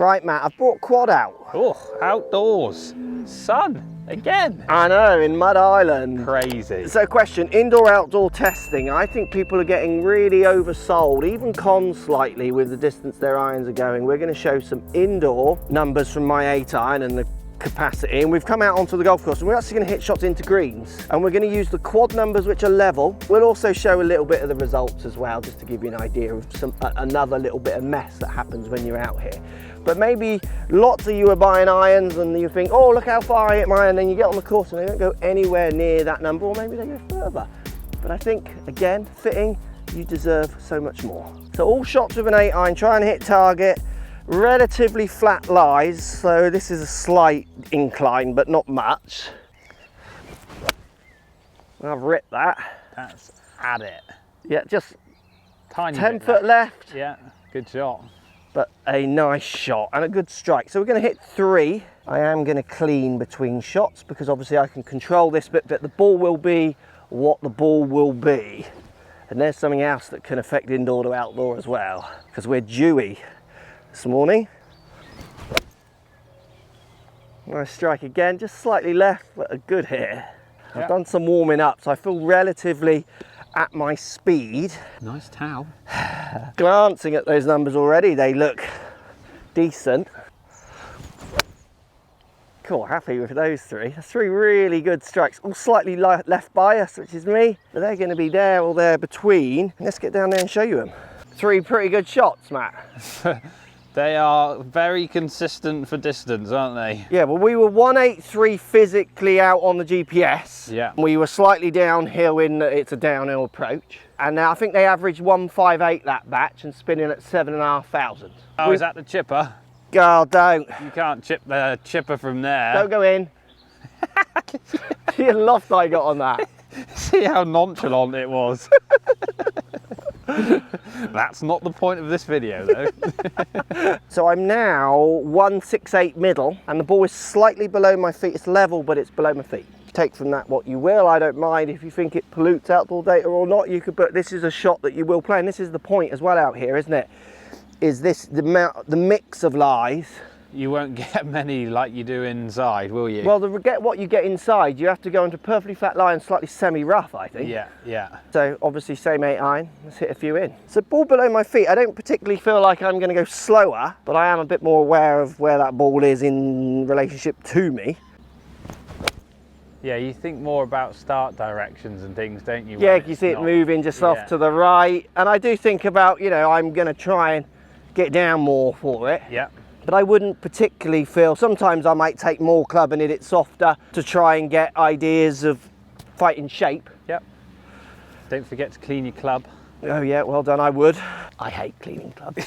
Right, Matt, I've brought quad out. Oh, outdoors. Sun, again. I know, in Mud Island. Crazy. So question, indoor-outdoor testing. I think people are getting really oversold, even cons slightly with the distance their irons are going. We're going to show some indoor numbers from my 8-iron and the capacity, and we've come out onto the golf course and we're actually going to hit shots into greens, and we're going to use the quad numbers which are level. We'll also show a little bit of the results as well, just to give you an idea of another little bit of mess that happens when you're out here. But maybe lots of you are buying irons and you think, oh, look how far I hit mine, and then you get on the course and they don't go anywhere near that number, or maybe they go further. But I think, again, fitting, you deserve so much more. So all shots with an 8-iron, try and hit target, relatively flat lies, so this is a slight incline, but not much. I've ripped that. That's at it. Yeah, just Tiny 10 bit foot left. Yeah, good shot. But a nice shot and a good strike. So we're going to hit 3. I am going to clean between shots because obviously I can control this bit, but the ball will be what the ball will be. And there's something else that can affect indoor to outdoor as well, because we're dewy this morning. Nice strike again, just slightly left, but a good hit. Yep. I've done some warming up, so I feel relatively at my speed. Nice towel. Glancing at those numbers already, they look decent. Cool, happy with those 3. That's 3 really good strikes, all slightly left bias, which is me, but they're going to be there or there between. Let's get down there and show you them. 3 pretty good shots, Matt. They are very consistent for distance, aren't they? Yeah, well, we were 183 physically out on the GPS. Yeah. We were slightly downhill in that it's a downhill approach. And now I think they averaged 158 that batch and spinning at 7,500. Oh, is that the chipper? God, don't. You can't chip the chipper from there. Don't go in. See the loft I got on that. See how nonchalant it was. That's not the point of this video though. So I'm now 168 middle and the ball is slightly below my feet. It's level, but it's below my feet. Take from that what you will. I don't mind if you think it pollutes outdoor data or not. You could, but this is a shot that you will play, and this is the point as well out here, isn't it? Is this the mix of lies? You won't get many like you do inside, will you? Well, to get what you get inside, you have to go into perfectly flat lie and slightly semi-rough, I think. Yeah, yeah. So obviously same 8-iron, let's hit a few in. So ball below my feet, I don't particularly feel like I'm going to go slower, but I am a bit more aware of where that ball is in relationship to me. Yeah, you think more about start directions and things, don't you? Yeah, you see it moving just off to the right. And I do think about, you know, I'm going to try and get down more for it. Yeah. But I wouldn't particularly feel, sometimes I might take more club and hit it softer to try and get ideas of fighting shape. Yep. Don't forget to clean your club. Oh yeah, well done, I would. I hate cleaning clubs.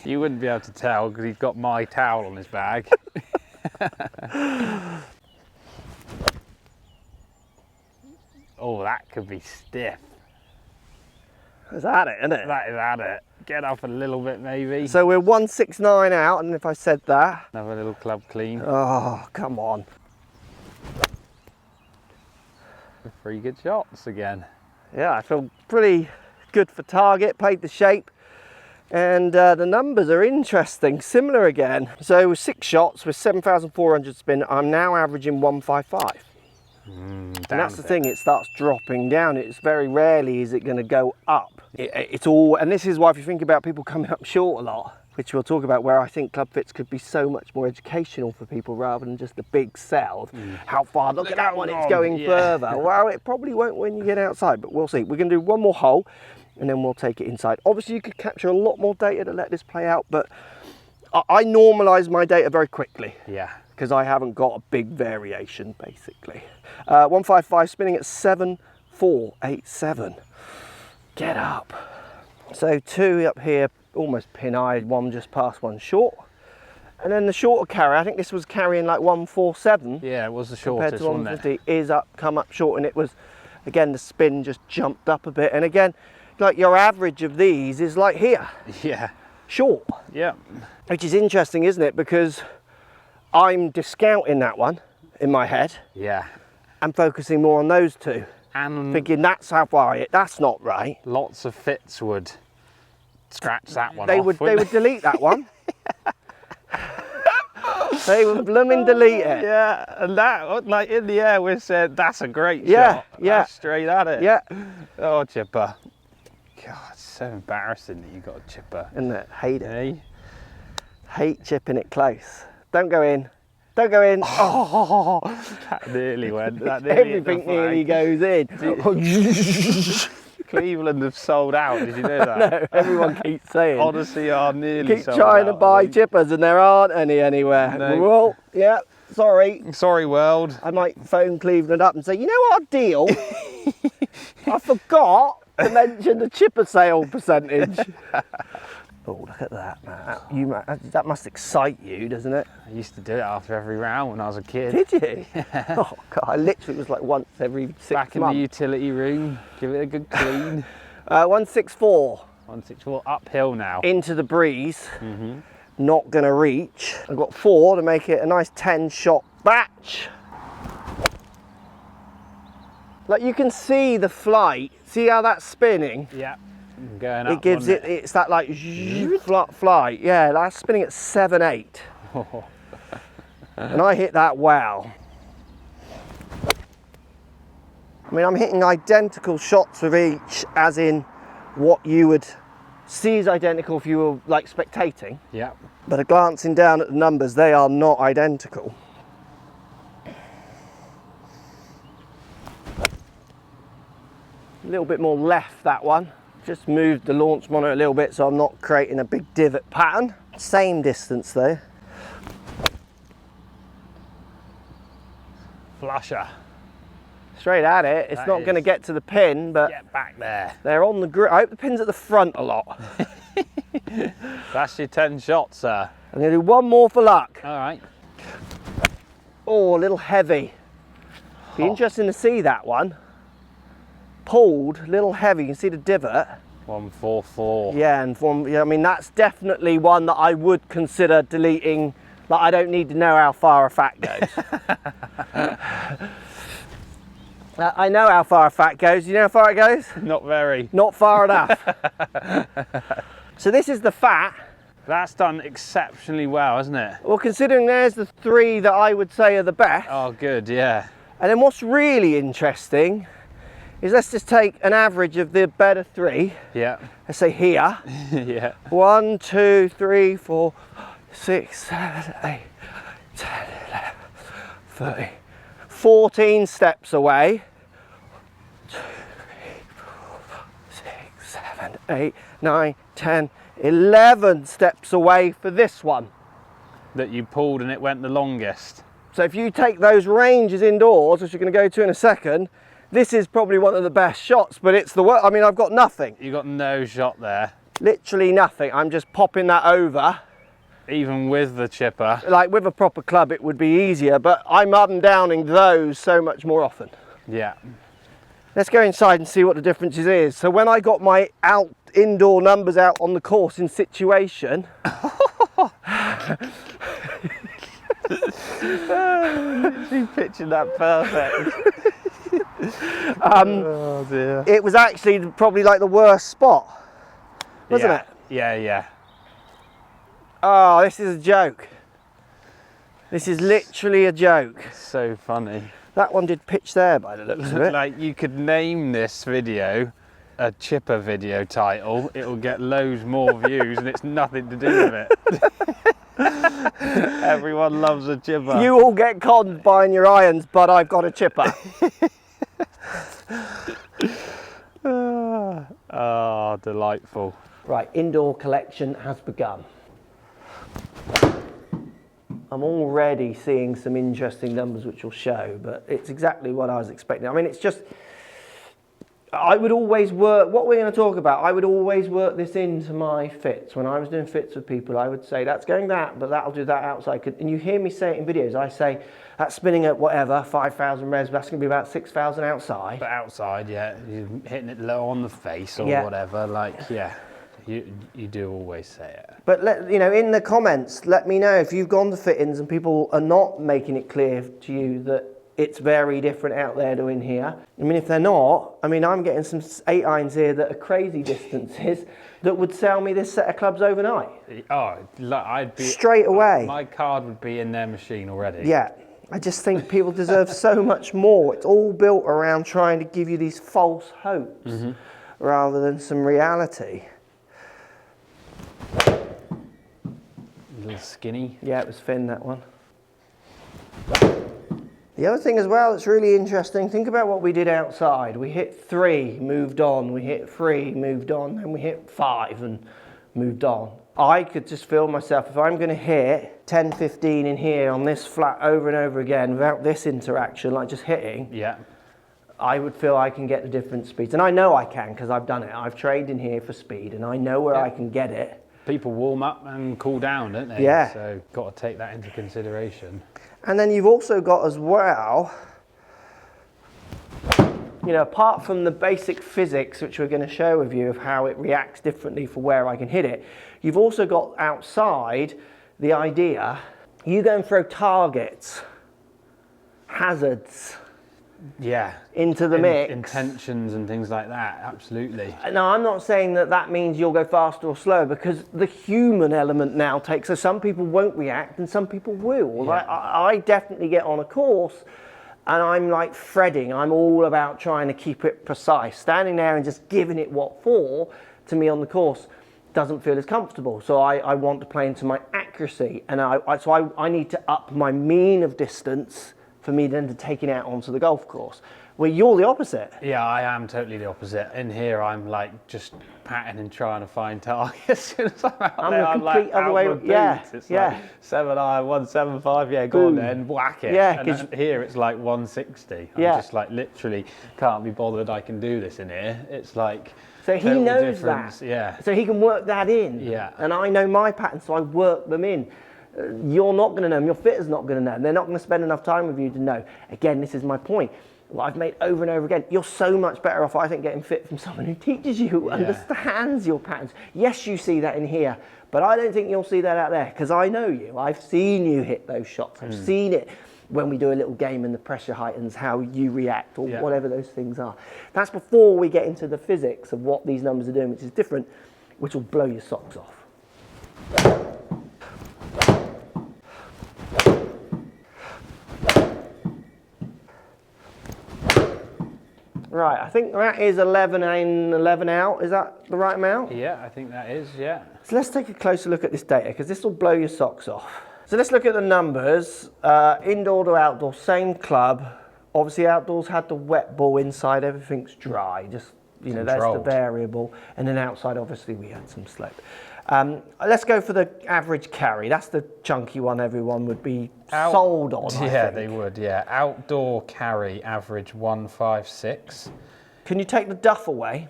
You wouldn't be able to tell because he's got my towel on his bag. Oh, that could be stiff. Is that it, isn't it? That is at it. Get up a little bit maybe. So we're 169 out, and if I said that. Another little club clean. Oh, come on. 3 good shots again. Yeah, I feel pretty good for target, played the shape. And the numbers are interesting, similar again. So with 6 shots with 7,400 spin, I'm now averaging 155. And that's the thing, it starts dropping down. It's very rarely is it going to go up. It's all, and this is why if you think about people coming up short a lot, which we'll talk about, where I think club fits could be so much more educational for people rather than just a big sell of how far, look at that one, it's going further. Well, it probably won't when you get outside, but we'll see. We're going to do one more hole and then we'll take it inside. Obviously you could capture a lot more data to let this play out, but I normalise my data very quickly. Yeah. Because I haven't got a big variation, basically. 155 spinning at 7,487. Get up. So 2 up here, almost pin-eyed, 1 just past, 1 short. And then the shorter carry, I think this was carrying like 147. Yeah, it was the shortest, compared to 150, wasn't it? is up, come up short, and it was, again, the spin just jumped up a bit. And again, like your average of these is like here. Yeah. Short. Yeah. Which is interesting, isn't it? Because I'm discounting that one in my head. Yeah. And focusing more on those 2. And thinking that's how far I hit. That's not right. Lots of fits would scratch that one they off, would wouldn't delete that one. They would blooming delete it. Yeah, and that, like in the air, we said that's a great Yeah, shot. yeah. That's straight at it. Yeah. Oh, chipper. God, it's so embarrassing that you got a chipper. Isn't it? Hate it. Hey? Hate chipping it close. Don't go in. Don't go in. Oh, that nearly went. That nearly hit the Everything nearly goes in. Cleveland have sold out. Did you know that? No, everyone keeps saying. Honestly, are nearly Keep sold trying out, to buy I think. chippers and there aren't any anywhere. No. Well, yeah, sorry. Sorry, world. I might phone Cleveland up and say, you know our deal? I forgot to mention the chipper sale percentage. Oh, look at that, man. That must excite you, doesn't it? I used to do it after every round when I was a kid. Did you? Oh, God, I literally was like once every 6 months. Back in the utility room, give it a good clean. 164. 164 uphill now. Into the breeze. Not going to reach. I've got 4 to make it a nice 10-shot batch. Like you can see the flight. See how that's spinning? Yeah. Going up, It gives it, it's that like flight. Yeah, that's spinning at 7-8. And I hit that well. I mean, I'm hitting identical shots with each, as in what you would see is identical if you were like spectating. Yeah. But glancing down at the numbers, they are not identical. A little bit more left, that one. Just moved the launch monitor a little bit so I'm not creating a big divot pattern. Same distance though. Flusher. Straight at it. It's That not going to is- get to the pin, but Get back there. they're on the grip. I hope the pin's at the front a lot. That's your 10 shots, sir. I'm going to do one more for luck. All right. Oh, a little heavy. Be interesting to see that one. Pulled, a little heavy. You can see the divot. 144. Yeah, and I mean, that's definitely one that I would consider deleting. Like, I don't need to know how far a fat goes. I know how far a fat goes. You know how far it goes? Not very. Not far enough. So this is the fat. That's done exceptionally well, isn't it? Well, considering there's the 3 that I would say are the best. Oh, good, yeah. And then what's really interesting is let's just take an average of the better 3. Yeah. Let's say here. Yeah. 1, 2, 3, 4, 6, 7, 8, 10, 11, 13, 14 steps away. 2, 3, 4, 6, 7, 8, 9, 10, 11 steps away for this one. That you pulled and it went the longest. So if you take those ranges indoors, which you're going to go to in a second, this is probably one of the best shots, but it's the worst. I mean, I've got nothing. You got no shot there. Literally nothing. I'm just popping that over. Even with the chipper. Like with a proper club, it would be easier, but I'm up and downing those so much more often. Yeah. Let's go inside and see what the differences is. So when I got my indoor numbers out on the course in situation, You pictured that perfect. Oh dear. it was actually probably like the worst spot, wasn't Yeah. it? Yeah, yeah. Oh, this is a joke. This is literally a joke. So funny. That one did pitch there by the looks of it. Like, you could name this video a chipper video title. It'll get loads more views and it's nothing to do with it. Everyone loves a chipper. You all get conned buying your irons, but I've got a chipper. Oh, delightful. Right, indoor collection has begun. I'm already seeing some interesting numbers which will show, but it's exactly what I was expecting. I mean, it's just, I would always work, what we're going to talk about, I would always work this into my fits. When I was doing fits with people, I would say, that's going that, but that'll do that outside. And you hear me say it in videos, I say, that's spinning at whatever, 5,000 revs, that's going to be about 6,000 outside. But outside, yeah, you're hitting it low on the face or Yeah. whatever, like, yeah, you do always say it. But you know, in the comments, let me know if you've gone to fittings and people are not making it clear to you that it's very different out there to in here. I mean, if they're not, I mean, I'm getting some 8 irons here that are crazy distances that would sell me this set of clubs overnight. Oh, I'd be... Straight away. My card would be in their machine already. Yeah. I just think people deserve so much more. It's all built around trying to give you these false hopes rather than some reality. A little skinny. Yeah, it was thin, that one. The other thing as well that's really interesting, think about what we did outside. We hit 3, moved on. We hit 3, moved on. Then we hit 5 and moved on. I could just feel myself, if I'm going to hit 10, 15 in here on this flat over and over again without this interaction, like just hitting, yeah, I would feel I can get the different speeds. And I know I can because I've done it. I've trained in here for speed and I know where I can get it. People warm up and cool down, don't they? Yeah. So got to take that into consideration. And then you've also got as well, you know, apart from the basic physics, which we're going to show with you of how it reacts differently for where I can hit it, you've also got outside the idea, you go and throw targets, hazards, yeah, into the mix. Intentions and things like that, absolutely. Now, I'm not saying that that means you'll go faster or slower, because the human element now takes, so some people won't react and some people will. Yeah. Like, I definitely get on a course and I'm like threading. I'm all about trying to keep it precise. Standing there and just giving it what for, to me on the course, doesn't feel as comfortable. So I want to play into my accuracy, and so I need to up my mean of distance for me then to take it out onto the golf course. Well, you're the opposite. Yeah, I am totally the opposite. In here, I'm like just patting and trying to find targets. As soon as I'm out I'm there, the I'm complete like, other way. out my Yeah, boots. It's yeah. like 7 iron, 175. Yeah, go on then, whack it. Yeah, and here it's like 160. I'm Yeah. just like literally can't be bothered. I can do this in here. It's like So he total knows difference. that. Yeah. So he can work that in. Yeah. And I know my patterns, so I work them in. You're not going to know them. Your fitter's not going to know them. They're not going to spend enough time with you to know. Again, this is my point. What I've made over and over again. You're so much better off, I think, getting fit from someone who teaches you, who understands your patterns. Yes, you see that in here, but I don't think you'll see that out there, because I know you. I've seen you hit those shots. I've seen it when we do a little game and the pressure heightens, how you react, or whatever those things are. That's before we get into the physics of what these numbers are doing, which is different, which will blow your socks off. Right, I think that is 11 in, 11 out. Is that the right amount? Yeah, I think that is, yeah. So let's take a closer look at this data, because this will blow your socks off. So let's look at the numbers. Indoor to outdoor, same club. Obviously outdoors had the wet ball, inside everything's dry. Just, you know, that's the variable. And then outside, obviously, we had some slope. Let's go for the average carry. That's the chunky one everyone would be sold on. Yeah, they would, yeah. Outdoor carry average 156. Can you take the duff away?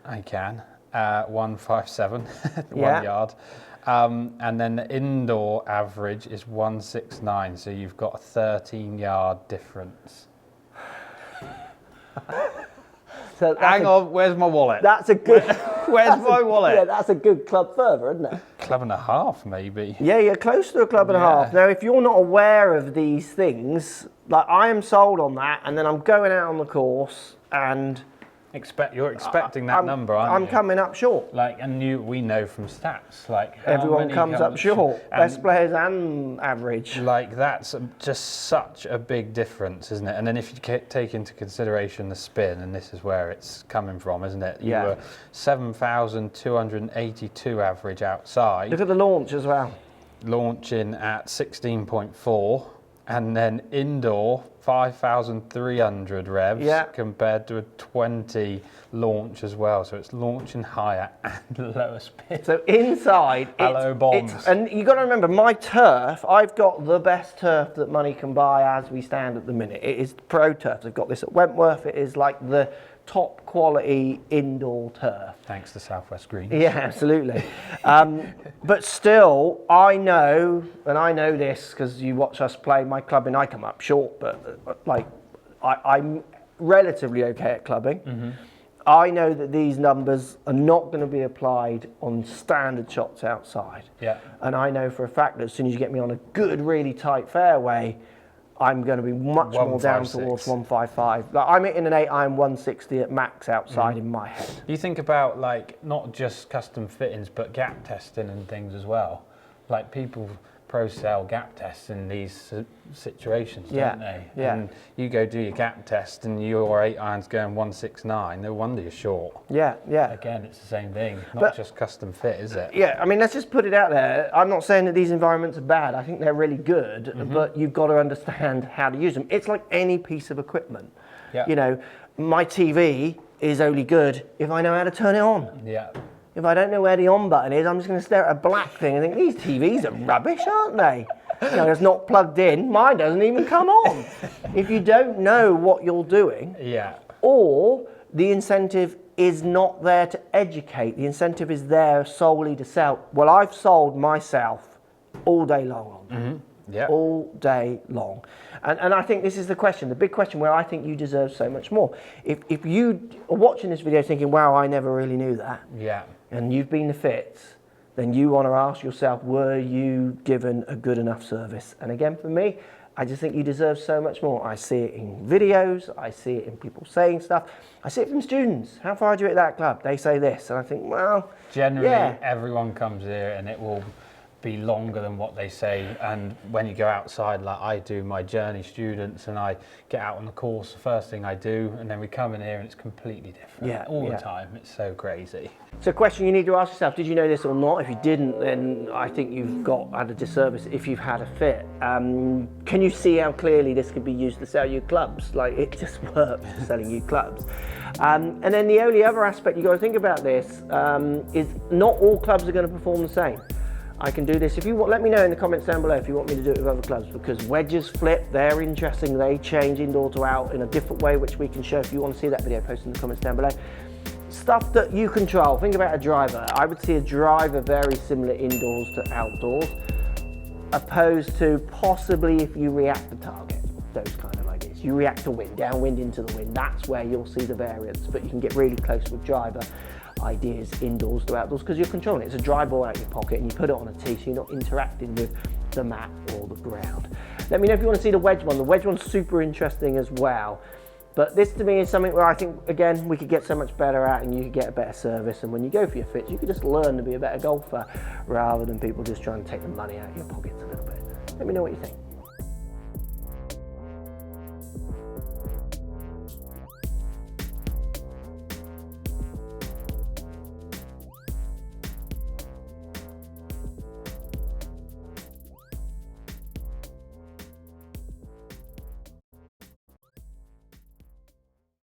I can. 157, 1 Yeah. yard. And then the indoor average is 169, so you've got a 13-yard difference. So Hang on, where's my wallet? That's a good. Where's my wallet? Yeah, that's a good club further, isn't it? Club and a half, maybe. Yeah, you're close to a club and a half. Now, if you're not aware of these things, like I am sold on that, and then I'm going out on the course, and You're expecting that number, aren't you? I'm coming up short. Like, and we know from stats, like how Everyone many comes up short. and Best players and average. like that's just such a big difference, isn't it? And then if you take into consideration the spin, and this is where it's coming from, isn't it? You were 7,282 average outside. Look at the launch as well. Launching at 16.4, and then indoor 5,300 revs compared to a 20 launch as well. So it's launching higher and lower spin. So inside, Hello, bombs. And you got to remember, my turf, I've got the best turf that money can buy as we stand at the minute. It is pro turf. I've got this at Wentworth. It is like the top quality indoor turf. Thanks to Southwest Greens. Yeah, absolutely. But still, I know, and I know this because you watch us play my clubbing, I come up short, but like I'm relatively okay at clubbing. Mm-hmm. I know that these numbers are not going to be applied on standard shots outside. Yeah. And I know for a fact that as soon as you get me on a good, really tight fairway, I'm going to be much more down towards 155. Like, I'm hitting an 8-iron 160 at max outside in my head. You think about like not just custom fittings, but gap testing and things as well. Like people pro sell gap tests in these situations, don't they? Yeah. And you go do your gap test and your 8-iron's going 169, no wonder you're short. Yeah. Again, it's the same thing, not just custom fit, is it? Yeah, I mean, let's just put it out there. I'm not saying that these environments are bad. I think they're really good, but you've got to understand how to use them. It's like any piece of equipment. Yeah. You know, my TV is only good if I know how to turn it on. Yeah. If I don't know where the on button is, I'm just going to stare at a black thing and think, these TVs are rubbish, aren't they? You know, it's not plugged in. Mine doesn't even come on. If you don't know what you're doing, or the incentive is not there to educate, the incentive is there solely to sell. Well, I've sold myself all day long on that. All day long. And I think this is the question, the big question where I think you deserve so much more. If you are watching this video thinking, wow, I never really knew that. And you've been the fits, then you want to ask yourself, were you given a good enough service? And again, for me, I just think you deserve so much more. I see it in videos, I see it in people saying stuff, I see it from students. How far do you at that club? They say this, and I think, well, generally everyone comes here and it will be longer than what they say. And when you go outside, like I do my journey students and I get out on the course, the first thing I do, and then we come in here and it's completely different all the time. It's so crazy. So, question you need to ask yourself, did you know this or not? If you didn't, then I think you've had a disservice if you've had a fit. Can you see how clearly this could be used to sell you clubs? Like, it just works for selling you clubs. And then the only other aspect you've got to think about this is not all clubs are going to perform the same. I can do this. If you want, let me know in the comments down below if you want me to do it with other clubs, because wedges flip, they're interesting, they change indoor to out in a different way, which we can show. If you want to see that video, post in the comments down below. Stuff that you control, think about a driver. I would see a driver very similar indoors to outdoors, opposed to possibly if you react to target, those kind of ideas. You react to wind, downwind into the wind, that's where you'll see the variance, but you can get really close with driver ideas indoors to outdoors because you're controlling it. It's a drive ball out of your pocket and you put it on a tee, so you're not interacting with the mat or the ground. Let me know if you want to see the wedge one. The wedge one's super interesting as well. But this to me is something where I think, again, we could get so much better at and you could get a better service. And when you go for your fits, you could just learn to be a better golfer rather than people just trying to take the money out of your pockets a little bit. Let me know what you think.